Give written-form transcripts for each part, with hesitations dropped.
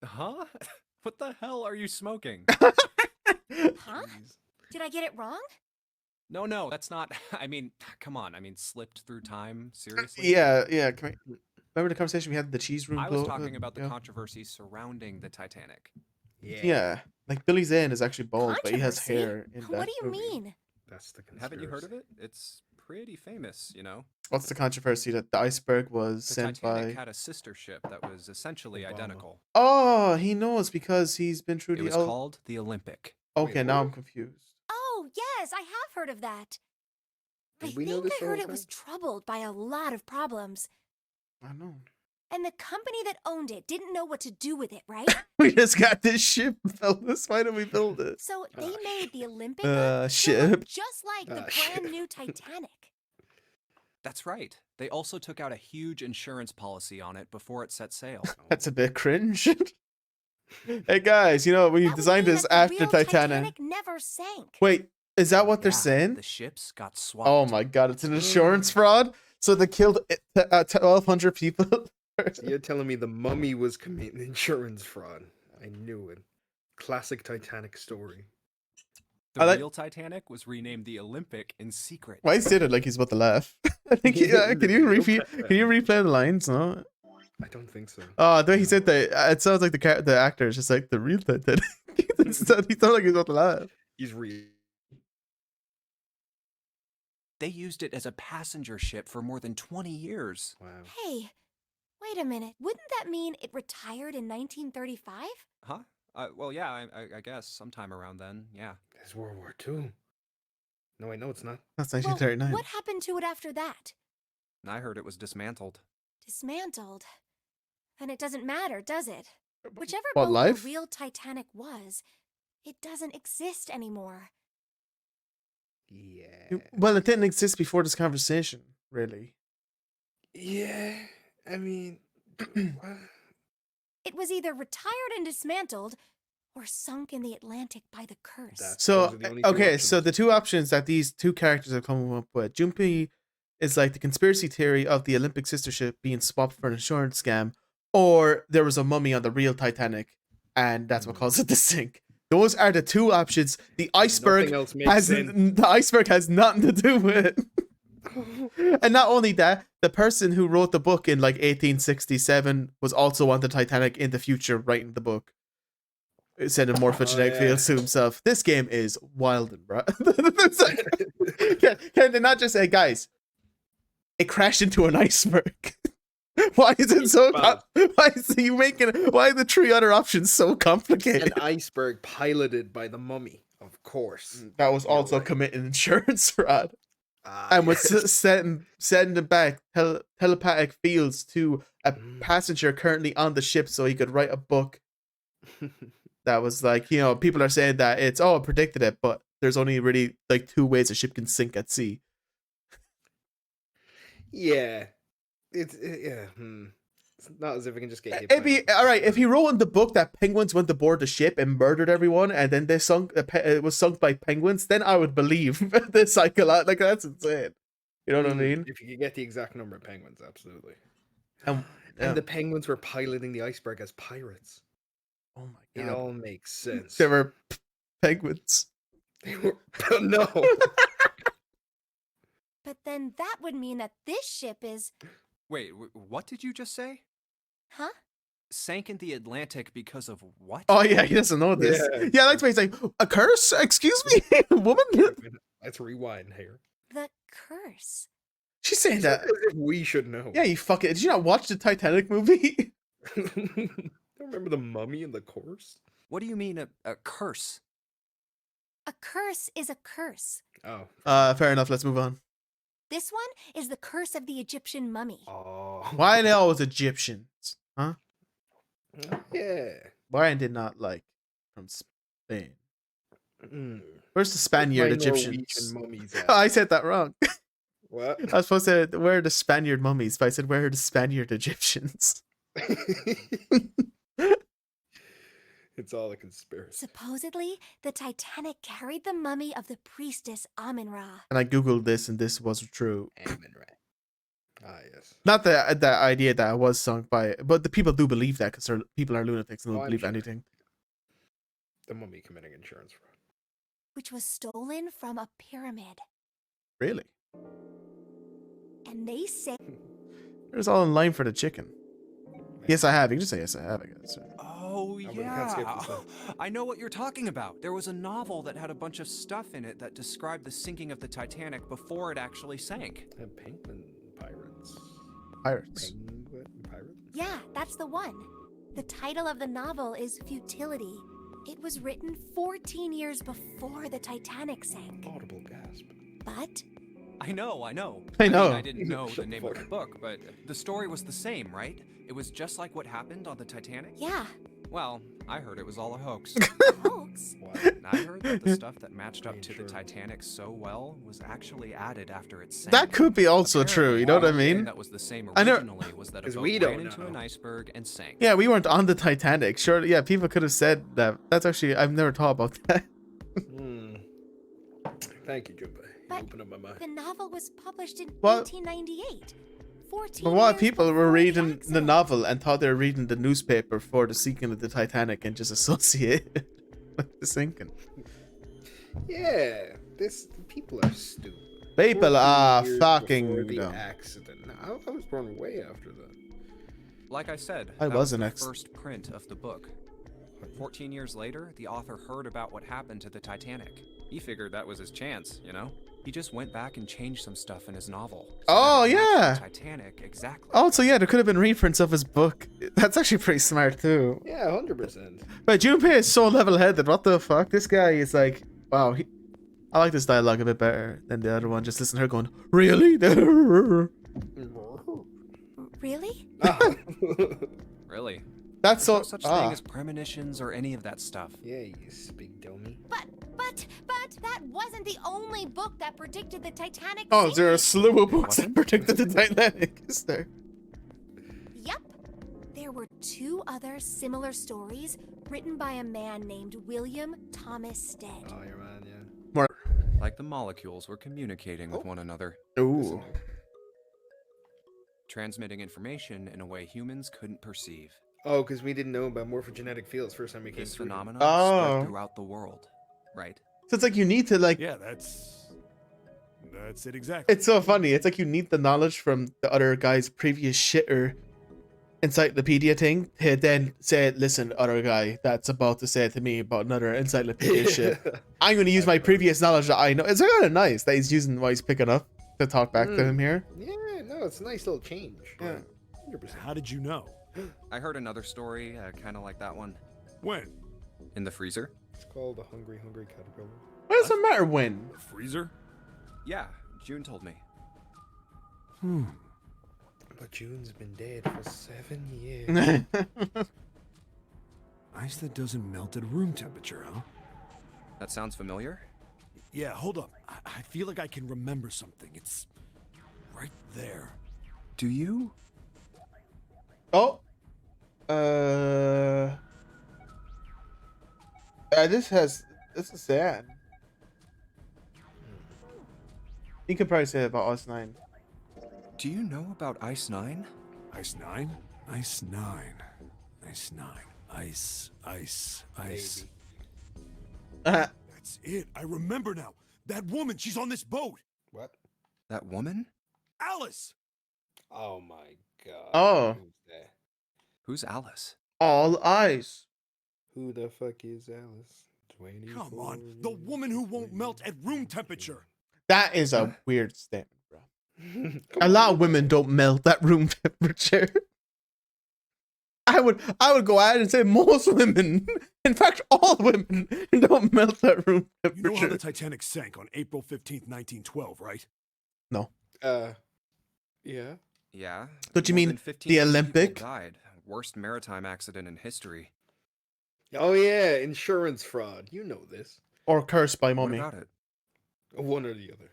Huh? What the hell are you smoking? Huh? Jeez. Did I get it wrong? No, that's not. I mean, come on. I mean, slipped through time. Seriously? Yeah. Remember the conversation we had in the cheese room? I was talking about the yeah. controversy surrounding the Titanic. Yeah, like Billy Zane is actually bald, but he has Controversy? hair in that What do you movie. mean? That's the conspiracy. Haven't you heard of it? It's pretty famous, you know. What's the controversy that the iceberg was The sent Titanic by? had a sister ship that was essentially Obama. identical. Oh, he knows because he's been through It the. was called the Olympic. Okay, Wait, now what? I'm confused. Oh, yes, I have heard of that. Did I we know think this I the heard whole it was time? troubled by a lot of problems. I know. And the company that owned it didn't know what to do with it, right? We just got this ship, fellas. Why don't we build it? So they Ah, made the Olympic Ship. just like the ship. brand new Titanic. That's right. They also took out a huge insurance policy on it before it set sail. That's a bit cringe. Hey guys, you know when you That would designed mean this that the after real Titanic. never sank. Wait, is that what they're Yeah, saying? The ships got swapped. Oh my god, it's an insurance fraud. So they killed 1,200 people. So you're telling me the mummy was committing insurance fraud? I knew it. Classic Titanic story. The I like- real Titanic was renamed the Olympic in secret. Why he said it like he's about to laugh? I think. Yeah, Can you no repeat? pressure. Can you replay the lines? No. I don't think so. Oh, the way he said that, it sounds like the actor is just like the real Titanic. He sounded like he's about to laugh. He's real. They used it as a passenger ship for more than 20 years. Wow. Hey, wait a minute. Wouldn't that mean it retired in 1935? Huh? Well, yeah, I guess sometime around then, yeah. It's World War II. No, I know it's not. That's Well, 1939. what happened to it after that? I heard it was dismantled. Dismantled. Then it doesn't matter, does it? Whichever What, boat life? the real Titanic was, it doesn't exist anymore. Yeah. Well, it didn't exist before this conversation, really. Yeah. I mean, It was either retired and dismantled, or sunk in the Atlantic by the curse. That's- So those are the only two okay, so options. the two options that these two characters have come up with, Junpei is like the conspiracy theory of the Olympic sister ship being swapped for an insurance scam, or there was a mummy on the real Titanic, and that's what caused it to sink. Those are the two options. The iceberg Nothing else makes sense. the iceberg has nothing to do with it. And not only that, the person who wrote the book in like 1867 was also on the Titanic in the future writing the book. It said in morphogenetic yeah. fields to himself. This game is wild, bro. Can they not just say, guys, it crashed into an iceberg? Why is it so? Why are the three other options so complicated? An iceberg piloted by the mummy, of course. That was You're also right. committing insurance fraud. Ah, And was yes. sending back telepathic fields to a Mm. passenger currently on the ship so he could write a book that was like, you know, people are saying that it predicted it, but there's only really like two ways a ship can sink at sea. Yeah. It's not as if it can just get hit. It'd by be all right if he wrote in the book that penguins went aboard the ship and murdered everyone, and then they sunk. It was sunk by penguins. Then I would believe the psychological. Like that's insane. You know what I mean? If you could get the exact number of penguins, absolutely. And, And the penguins were piloting the iceberg as pirates. oh my It god, all makes sense. they were penguins. They were no. But then that would mean that this ship is... Wait, what did you just say? Huh? Sank in the Atlantic because of what? Oh yeah, he doesn't know this. Yeah. Yeah, that's why he's like, a curse? Excuse me, woman. Let's rewind here. The curse. She's saying It's that. as if we should know. Yeah, you fucking. Did you not watch the Titanic movie? Don't remember the mummy in the course? What do you mean a curse? A curse is a curse. Oh. Fair enough. Let's move on. This one is the curse of the Egyptian mummy. Oh. Why are they always Egyptians? Huh? Yeah. Why did not like from Spain? Mm. Where's the Spaniard My Egyptians? Norwegian mummies at? I said that wrong. What? I was supposed to say where are the Spaniard mummies, but I said where are the Spaniard Egyptians? It's all a conspiracy. Supposedly, the Titanic carried the mummy of the priestess Amun-Ra. And I googled this, and this was true. Amen, right? Ah, yes. Not the idea that it was sunk by, but the people do believe that because people are lunatics and Oh, don't I'm believe sure. anything. The mummy committing insurance fraud. which was stolen from a pyramid. Really? And they say It was all in line for the chicken. Yes, I have. You can just say yes, I have, I guess. Oh, but we can't skip yeah. this stuff. I know what you're talking about. There was a novel that had a bunch of stuff in it that described the sinking of the Titanic before it actually sank. And penguin pirates. Pirates. Penguin pirates? Yeah, that's the one. The title of the novel is Futility. It was written 14 years before the Titanic sank. Audible gasp. But I know. I know. mean, I didn't know Shut the the name of fuck the book, but the story was the same, right? It was just like what happened on the Titanic? yeah, Well, I heard it was all a hoax. hoax. What? I heard that the stuff that matched up to the Insurance. Titanic so well was actually added after it sank. That could be also true. You know what I Apparently, one thing mean? That was the same I know- originally was that a 'Cause boat we ran don't into an know. iceberg and sank. Yeah, we weren't on the Titanic. Sure, yeah, people could have said that. That's actually, I've never thought about that. Hmm. Thank you, Junpei. You But opened up my mind. the novel was published in Well- 1898. 14 But what years people were before the reading the accident. novel and thought they were reading the newspaper for the sinking of the Titanic and just associate it with the sinking. Yeah, people are stupid. People 14 are years fucking before the dumb. accident. I was born way after that. Like I said, I that was was an the ex- first print of the book. 14 years later, the author heard about what happened to the Titanic. He figured that was his chance, you know? He just went back and changed some stuff in his novel. so Oh, that it matched yeah. the Titanic, exactly. Also, yeah, there could have been reprints of his book. That's actually pretty smart too. Yeah, 100%. But Junpei is so level-headed. What the fuck? This guy is like, wow. I like this dialogue a bit better than the other one. Just listen to her going, really? Really? Ah. Really? That's There's so. no such thing as premonitions or any of that stuff. Yeah, you big dummy. But that wasn't the only book that predicted the Titanic. Oh, is there a sinking. slew of books that predicted the Titanic? Is there? Yep. There were two other similar stories written by a man named William Thomas Stead. Oh, your man, yeah. More. Like the molecules were communicating with one another, Ooh. transmitting information in a way humans couldn't perceive. Oh, because we didn't know about morphogenetic fields first time we came This through. phenomenon Oh. spread throughout the world, right? So it's like you need to like. Yeah, that's it exactly. It's so funny. It's like you need the knowledge from the other guy's previous shitter encyclopedia thing to then say, listen, other guy that's about to say to me about another encyclopedia shit. I'm going to use my previous knowledge that I know. It's kind of nice that he's using what he's picking up to talk back to him here. Yeah, no, it's a nice little change. Yeah, 100%. How did you know? I heard another story, kind of like that one, When? in the freezer. It's called the Hungry Caterpillar. What does it matter when? The freezer? Yeah, June told me. But June's been dead for 7 years. Ice that doesn't melt at room temperature, huh? That sounds familiar? Yeah, hold up. I feel like I can remember something. It's right there. Do you? Oh. This is sad. You could probably say about us 9. Do you know about Ice 9? Ice 9? Ice 9. Ice 9. Ice. Baby. That's it. I remember now. That woman, she's on this boat. What? That woman? Alice! Oh my god. Oh. Who's that? Who's Alice? All eyes. Who the fuck is Alice? Come on. The woman who won't melt at room temperature. That is a weird statement, bro. 24. A lot of women don't melt at room temperature. I would go out and say most women, in fact, all women don't melt at room You know how temperature. the Titanic sank on April 15th, 1912, right? No. Yeah. Yeah. Don't you more mean than 15 the people Olympic? Died. Worst maritime accident in history. Oh yeah, insurance fraud. You know this. Or cursed by What mummy. about it? One or the other.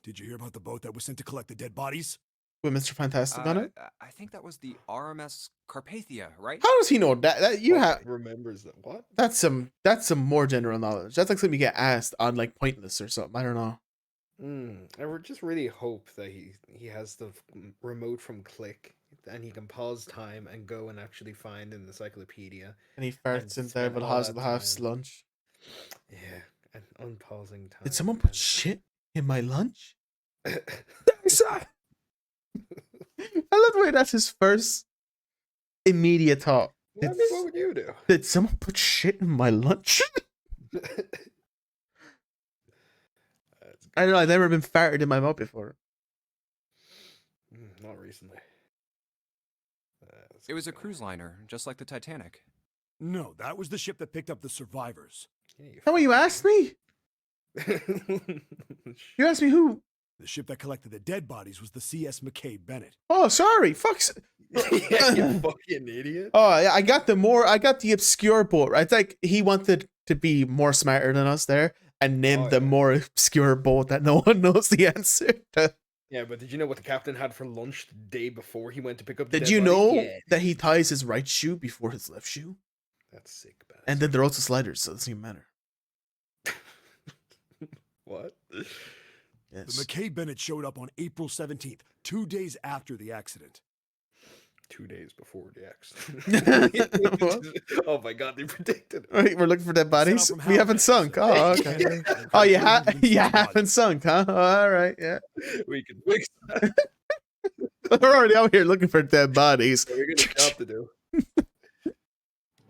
Did you hear about the boat that was sent to collect the dead bodies? With Mr. Fantastic on it? I think that was the RMS Carpathia, right? How does he know that you What have remembers that? What? that's some more general knowledge. That's like something you get asked on like Pointless or something. I don't know. I would just really hope that he has the remote from Click and he can pause time and go and actually find an encyclopedia And he and farts in there spend with all Haas that the Half's time. lunch. Yeah, and unpausing time. Did someone put and- shit in my lunch? Yes, I love the way that's his first immediate thought. I mean, what would you do? Did someone put shit in my lunch? I don't know. I've never been farted in my mouth before. Not recently. It was a cruise liner, just like the Titanic. No, that was the ship that picked up the survivors. How you asked me? You asked me who? The ship that collected the dead bodies was the CS McKay Bennett. Oh, sorry. Fuck. Yeah, you fucking idiot. Oh, yeah, I got the obscure boat. Right? It's like he wanted to be more smarter than us there and named the more obscure boat that no one knows the answer to. Yeah, but did you know what the captain had for lunch the day before he went to pick up the Did dead you body? know Yeah. that he ties his right shoe before his left shoe? That's sick, bastard. And then they're also sliders, so it doesn't even matter. What? Yes. The McKay Bennett showed up on April 17th, 2 days after the accident. 2 days before the accident. What? Oh my god, they predicted it. Right, we're looking for dead bodies. from We haven't Halifax. sunk. Oh, okay. Oh, you haven't sunk, huh? All right, yeah. We can fix that. We're already out here looking for dead bodies. We got a job to do.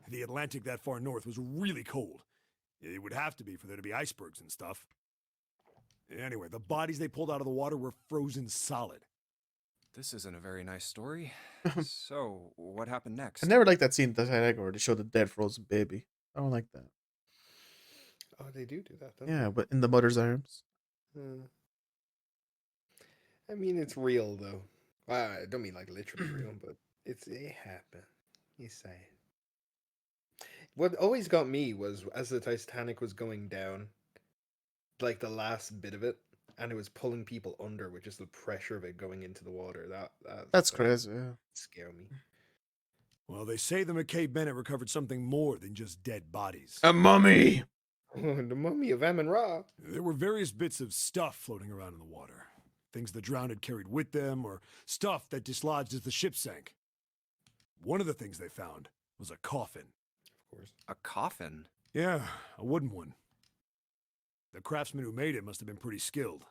The Atlantic that far north was really cold. It would have to be for there to be icebergs and stuff. Anyway, the bodies they pulled out of the water were frozen solid. This isn't a very nice story. So, what happened next? I never liked that scene in Titanic where they show the dead frozen baby. I don't like that. Oh, they do that, don't Yeah, but in the mother's arms. they? I mean, it's real, though. Well, I don't mean like literally real, but it happened. You say it. What always got me was as the Titanic was going down, like the last bit of it, and it was pulling people under with just the pressure of it going into the water. That's crazy, yeah. Scare me. Well, they say the McKay Bennett recovered something more than just dead bodies. A mummy! The mummy of Amun-Ra. There were various bits of stuff floating around in the water. Things the drowned had carried with them, or stuff that dislodged as the ship sank. One of the things they found was a coffin. Of course. A coffin? Yeah, a wooden one. The craftsman who made it must have been pretty skilled.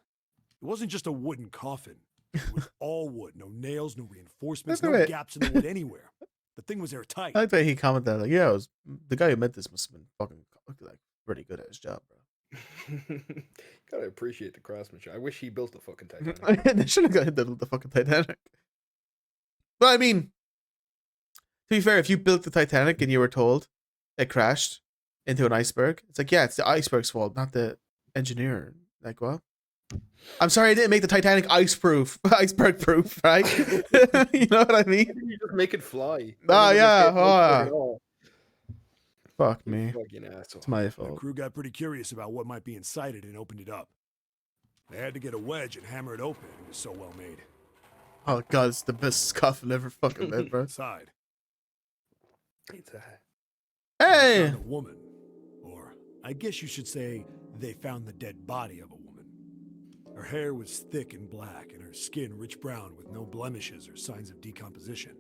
It wasn't just a wooden coffin. It was all wood. No nails, no reinforcements, no Wait. gaps in the wood anywhere. The thing was airtight. I like that he commented like, yeah, it was the guy who made this must have been fucking like pretty good at his job, bro. Gotta appreciate the craftsmanship. I wish he built the fucking Titanic. They should have got the fucking Titanic. But I mean, to be fair, if you built the Titanic and you were told it crashed into an iceberg, it's like, yeah, it's the iceberg's fault, not the engineer. Like, what? I'm sorry I didn't make the Titanic iceberg proof, right? You know what I mean? You just make it fly. Oh, And then yeah, just get no oh, fun at all. Fuck You me. fucking asshole. It's my The fault. crew got pretty curious about what might be inside it and opened it up. They had to get a wedge and hammer it open. It was so well made. Oh god, it's the best coffin ever fucking made, bro. Inside, It's a they Hey! found a woman. Or, I guess you should say, they found the dead body of a woman. Her hair was thick and black, and her skin rich brown with no blemishes or signs of decomposition.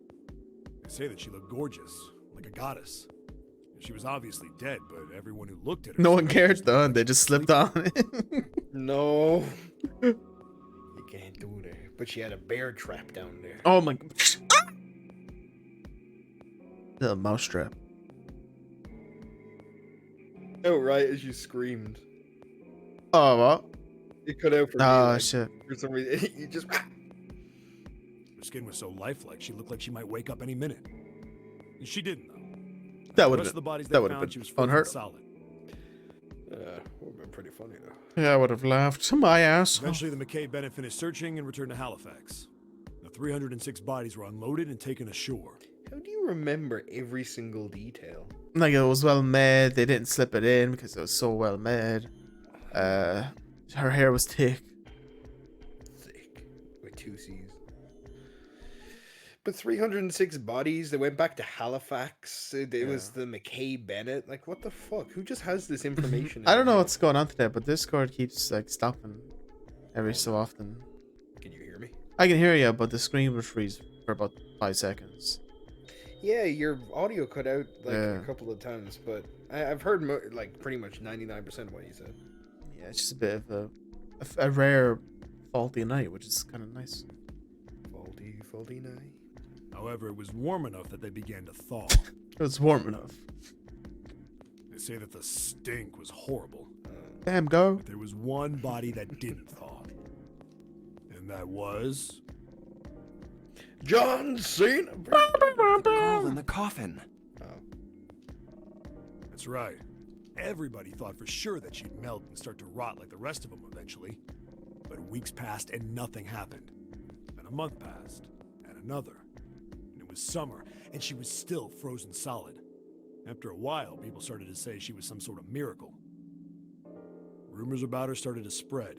They say that she looked gorgeous, like a goddess. She was obviously dead, but everyone who looked at her... No said one she cared was though, like and they she just was slipped on it. No. You can't do that. But she had a bear trap down there. Oh my god. Little mousetrap. Oh, right, as you screamed. Oh what? It cut out for me. Oh like, shit. for some reason. You just. Her skin was so lifelike, she looked like she might wake up any minute. And she didn't, though. That The would rest have of the bodies that they would have found, been she was frozen unheard. solid. Would have been pretty funny, though. Yeah, I would have laughed. My ass. Eventually, the McKay Bennett finished searching and returned to Halifax. The 306 bodies were unloaded and taken ashore. How do you remember every single detail? Like it was well made. They didn't slip it in because it was so well made. Her hair was thick. Thick. With 2 C's. But 306 bodies, they went back to Halifax. It was the McKay Bennett. Like, what the fuck? Who just has this information? I don't know in what's going on today, but Discord keeps like stopping every so often. Can you hear me? I can hear you, but the screen would freeze for about 5 seconds. Yeah, your audio cut out like Yeah. a couple of times, but I've heard like pretty much 99% of what you said. Yeah, it's just a bit of a rare faulty night, which is kind of nice. Faulty night. However, it was warm enough that they began to thaw. It's warm enough. They say that the stink was horrible. Damn, go. But there was one body that didn't thaw. And that was... John Cena. The girl in the coffin. Oh. That's right. Everybody thought for sure that she'd melt and start to rot like the rest of them eventually. But weeks passed and nothing happened. Then a month passed, and another. And it was summer, and she was still frozen solid. After a while, people started to say she was some sort of miracle. Rumors about her started to spread.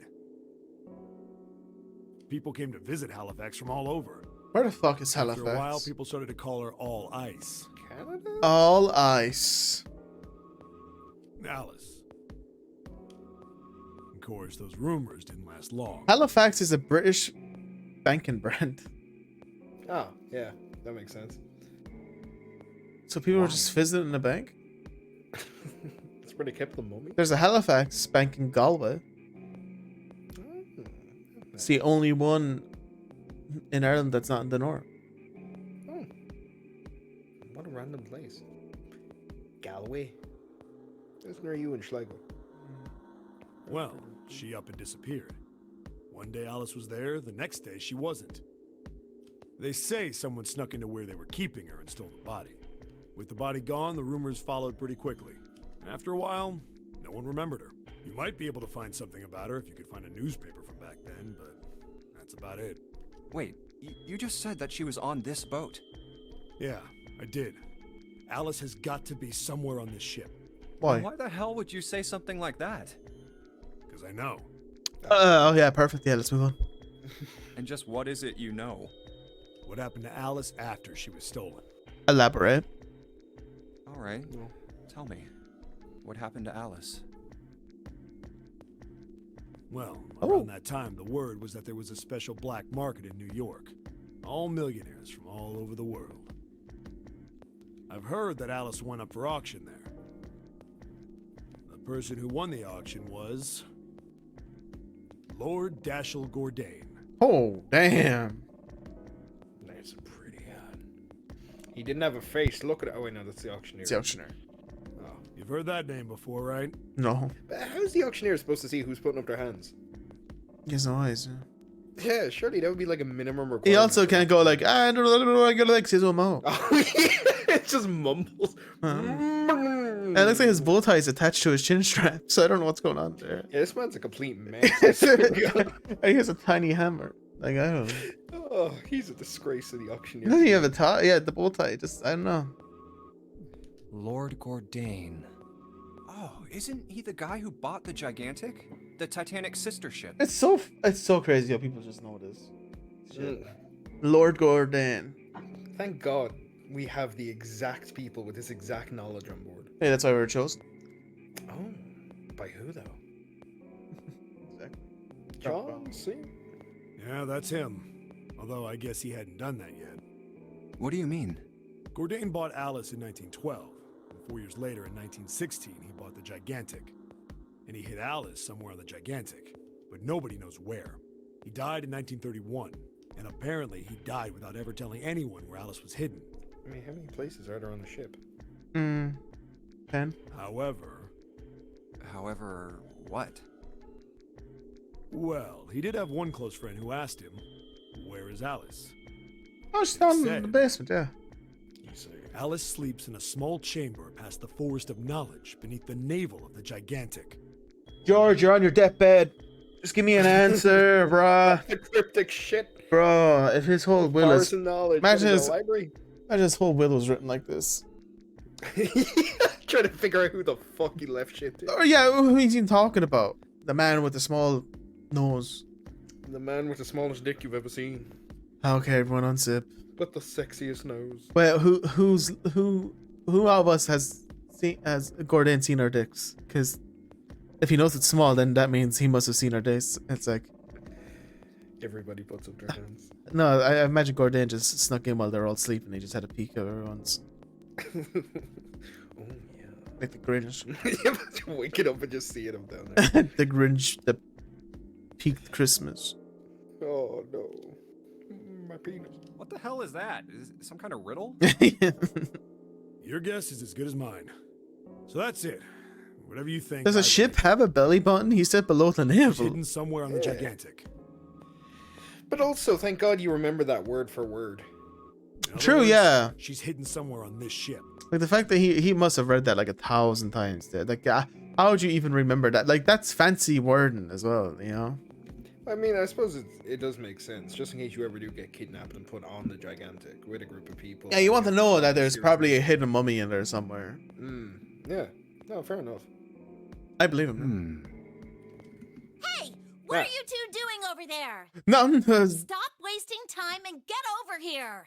People came to visit Halifax from all over. Where the fuck is After a while, Halifax? people started to call her All Ice. Canada? All ice. Alice. Of course, those rumors didn't last long. Halifax is a British banking brand. Oh, yeah, that makes sense. So people were just visiting the bank. That's where they kept the mummy. There's a Halifax bank in Galway. It's the only one in Ireland that's not in the north. Oh. What a random place. Galway. Isn't there you in Schlegel? Well, she up and disappeared. One day Alice was there, the next day she wasn't. They say someone snuck into where they were keeping her and stole the body. With the body gone, the rumors followed pretty quickly. After a while, no one remembered her. You might be able to find something about her if you could find a newspaper from back then, but that's about it. Wait, you just said that she was on this boat. Yeah, I did. Alice has got to be somewhere on this ship, Why? Why the hell would you say something like that? because I know. Oh yeah, perfect. Yeah, let's move on. And just what is it you know? What happened to Alice after she was stolen? Elaborate. All right, well, tell me. What happened to Alice? Well, Oh. around that time, the word was that there was a special black market in New York. All millionaires from all over the world. I've heard that Alice went up for auction there. The person who won the auction was... Lord Dashiell Gordain. Oh damn. That's pretty odd. He didn't have a face. Look at it. Oh, wait, no, that's the auctioneer. It's the auctioneer. Oh. You've heard that name before, right? No. But how's the auctioneer supposed to see who's putting up their hands? He has no eyes. Yeah. Yeah, surely that would be like a minimum requirement. He also can't go like, I don't know, I got like Sizzle Mo. Oh, it just mumbles. It looks like his bow tie is attached to his chin strap, so I don't know what's going on there. Yeah, this man's a complete mess. He has a tiny hammer. Like, I don't know. Oh, he's a disgrace to the auctioneer. Doesn't he have a tie? Yeah, the bow tie. Just, I don't know. Lord Gordain. Oh, isn't he the guy who bought the Gigantic? The Titanic sister ship? It's so crazy how people just know this. Shit. Mm. Lord Gordain. Thank God we have the exact people with this exact knowledge on board. Hey, that's why we were chosen. Oh, by who though? Exactly. John C. Yeah, that's him. Although I guess he hadn't done that yet. What do you mean? Gordain bought Alice in 1912. And 4 years later, in 1916, he bought the Gigantic. And he hid Alice somewhere on the Gigantic. But nobody knows where. He died in 1931. And apparently, he died without ever telling anyone where Alice was hidden. I mean, how many places are there on the ship? Pen. However, However, what? well, he did have one close friend who asked him, "Where is Alice?" Oh, she's down in Said. the basement, yeah. You say. Alice sleeps in a small chamber past the Forest of Knowledge beneath the navel of the Gigantic. George, you're on your deathbed. Just give me an answer, bruh. The cryptic shit. Bruh, if his whole will Powers is... and knowledge. Imagine What is his- a library. Imagine his whole will was written like this. Trying to figure out who the fuck he left shit to. Oh, yeah, who is he talking about? The man with the small nose. The man with the smallest dick you've ever seen, Okay, everyone unsip. but the sexiest nose. Well, who of us has Gordon seen our dicks? Because if he knows it's small, then that means he must have seen our dicks. It's like, Everybody puts up their hands. No, I imagine Gordon just snuck in while they're all sleeping. He just had a peek at everyone's. Oh yeah. Like the Grinch. Yeah, but you waking up and just seeing him down there. The Grinch that peaked Christmas. Oh no, my penis. What the hell is that? Is it some kind of riddle? Your guess is as good as mine. So that's it. Whatever you think. Does a I ship think. have a belly button? He said below the It's navel. hidden somewhere on the Yeah. gigantic. But also, thank God you remember that word for word. In other True, words, yeah. She's hidden somewhere on this ship. Like the fact that he must have read that like 1,000 times. Dude. Like, how would you even remember that? Like, that's fancy wording as well, you know? I mean, I suppose it does make sense, just in case you ever do get kidnapped and put on the gigantic with a group of people. Yeah, you want to know that there's Seriously. probably a hidden mummy in there somewhere. Yeah. No, fair enough. I believe him. Hey, what Yeah. are you two doing over there? No, Stop wasting time and get over here.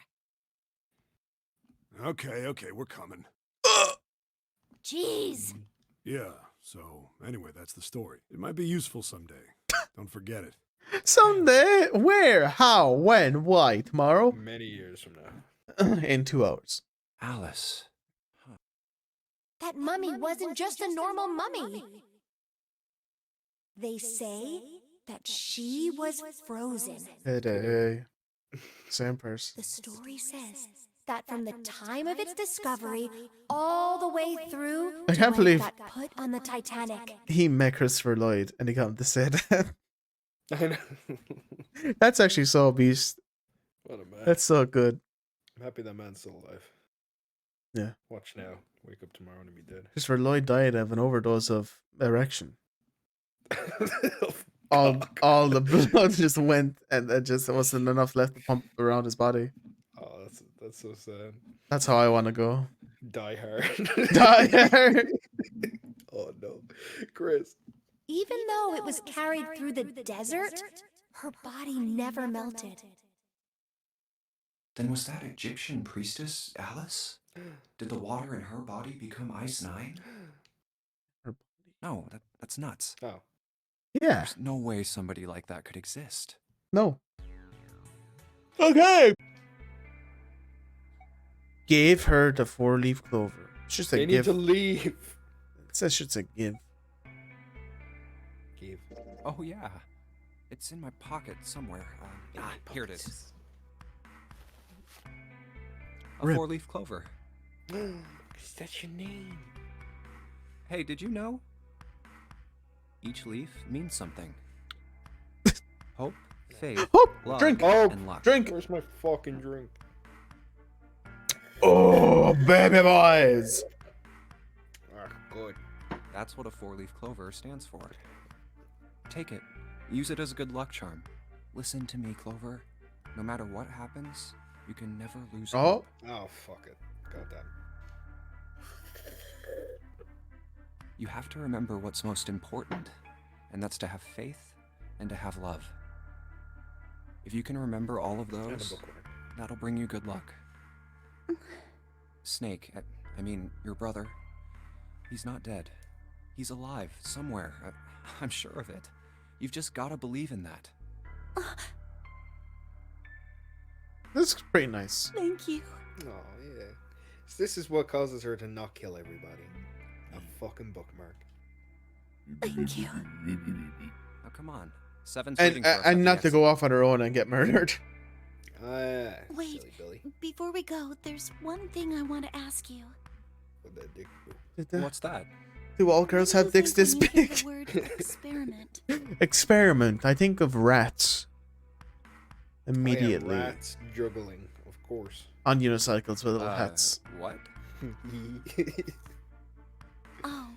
Okay, we're coming. Jeez. Yeah, so anyway, that's the story. It might be useful someday. Don't forget it. someday. Where? How? When? Why? Tomorrow? Many years from now. In 2 hours. Alice. That mummy wasn't just a normal mummy. They say that she was frozen. Hey. Same person. The story says that from the time of its discovery all the way through I to can't when believe- it got put on the Titanic. He met Christopher Lloyd and he got him to say that. I know. That's actually so beast. What a man. That's so good. I'm happy that man's still alive. Yeah. Watch now. Wake up tomorrow and he'll be dead. Christopher Lloyd died of an overdose of erection. Oh, All the blood just went and it just wasn't enough left to pump around his body. Oh, that's so sad. That's how I want to go. Die hard. Die hard. Oh no, Chris. Even though it was carried through the desert, her body never melted. Then was that Egyptian priestess Alice? Did the water in her body become Ice 9? No, that's nuts. Oh, Yeah. There's no way somebody like that could exist. No. Okay. Gave her the 4-leaf clover. Should say they need give. to leave. It says should say give. Give. Oh yeah, it's in my pocket somewhere. Here it is. A Rip. 4-leaf clover. Is that your name? Hey, did you know? Each leaf means something. Hope, faith, Oh, love, drink. Oh, and luck. Drink. Where's my fucking drink? Oh, baby boys. Ah, good. That's what a 4-leaf clover stands for. Take it. Use it as a good luck charm. Listen to me, Clover. No matter what happens, you can never lose Oh, hope. Oh, fuck it. Goddamn. You have to remember what's most important, and that's to have faith and to have love. If you can remember all of And a those, bookmark. that'll bring you good luck. Snake, I mean, your brother, he's not dead. He's alive, somewhere. I'm sure of it. You've just gotta believe in that. this is pretty nice. Thank you. Oh, yeah. So this is what causes her to not kill everybody. A fucking bookmark. Thank you. Now come on. Seven's waiting And for us at and the not to exit. go off on her own and get murdered. Wait. Silly Billy. Before we go, there's one thing I want to ask you. What that dick do? What's that? Do all girls What have do you dicks think this when you hear big? the word experiment. Experiment. I think of rats. Oh, yeah, Immediately. rats juggling, of course. On unicycles with little hats. What? Oh.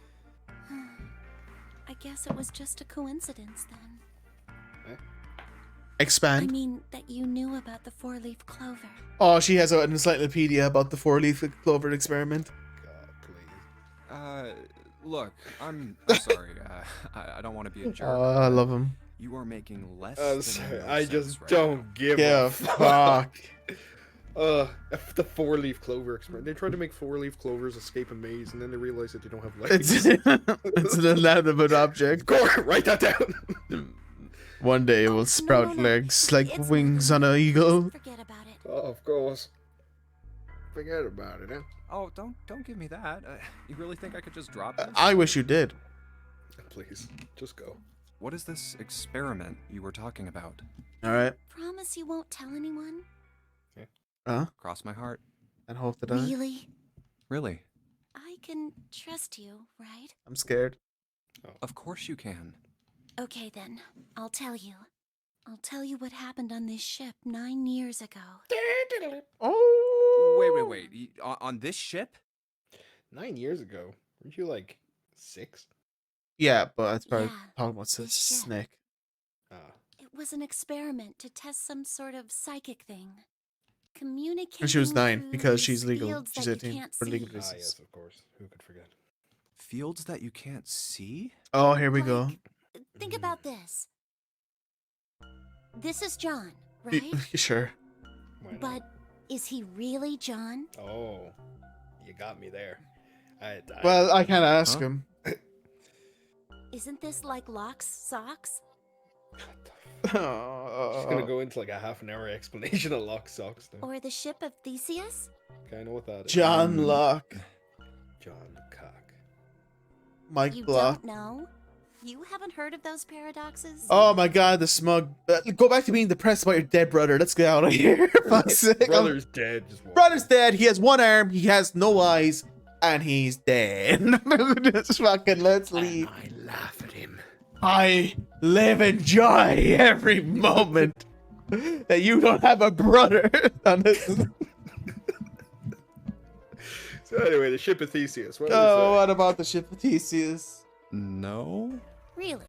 I guess it was just a coincidence then. I Expand. mean, that you knew about the 4-leaf clover. Oh, she has an encyclopedia about the 4-leaf clover experiment. God, please. Look, I'm sorry. I don't want to be a jerk. Oh, I love him. You are making less I'm than sorry, enough I sense just right don't now. give Yeah, a fuck. The 4-leaf clover experiment. They tried to make 4-leaf clovers escape a maze, and then they realized that they don't have It's legs. it's an inanimate object. Gork, write that down. One day it Oh, will no, sprout no, no. legs like It's wings nothing. on an eagle. Just forget about it. Oh, of course. Forget about it, huh? Oh, don't give me that. You really think I could just drop this? I wish you did. Please, just go. What is this experiment you were talking about? All right. Promise you won't tell anyone? Cross my heart. And hope that I. Really? Really? I can trust you, right? I'm scared. Of course you can. Okay then, I'll tell you. I'll tell you what happened on this ship 9 years ago. Oh. Wait. On this ship? 9 years ago, weren't you like 6? Yeah, but that's probably Yeah, talking about this ship. Snake. Ah, It was an experiment to test some sort of psychic thing. Communicating And she was 9 through because these she's legal. fields She's that you 18 can't for legal see. reasons. yes, of course. Who could forget? Fields that you can't see? Oh, here we go. Like, think about this. This is John, Y- right? Sure. Why not? But is he really John? Oh, you got me there. Well, I can't ask Huh? him. Isn't this like Locke's socks? She's gonna go into like a half an hour explanation of lock socks now. Or the ship of Theseus? Okay, I know what that is. John Locke. John Cock. Mike You Block. don't know? You haven't heard of those paradoxes? Oh my god, the smug. Go back to being depressed about your dead brother. Let's get out of here. Fuck's sake. Brother's dead. Just walk. Brother's dead. He has one arm. He has no eyes. And he's dead. Just fucking let's leave. I laugh at him. I live in joy every moment that you don't have a brother. So anyway, the ship of Theseus. What is Oh, that? what about the ship of Theseus? No? Really?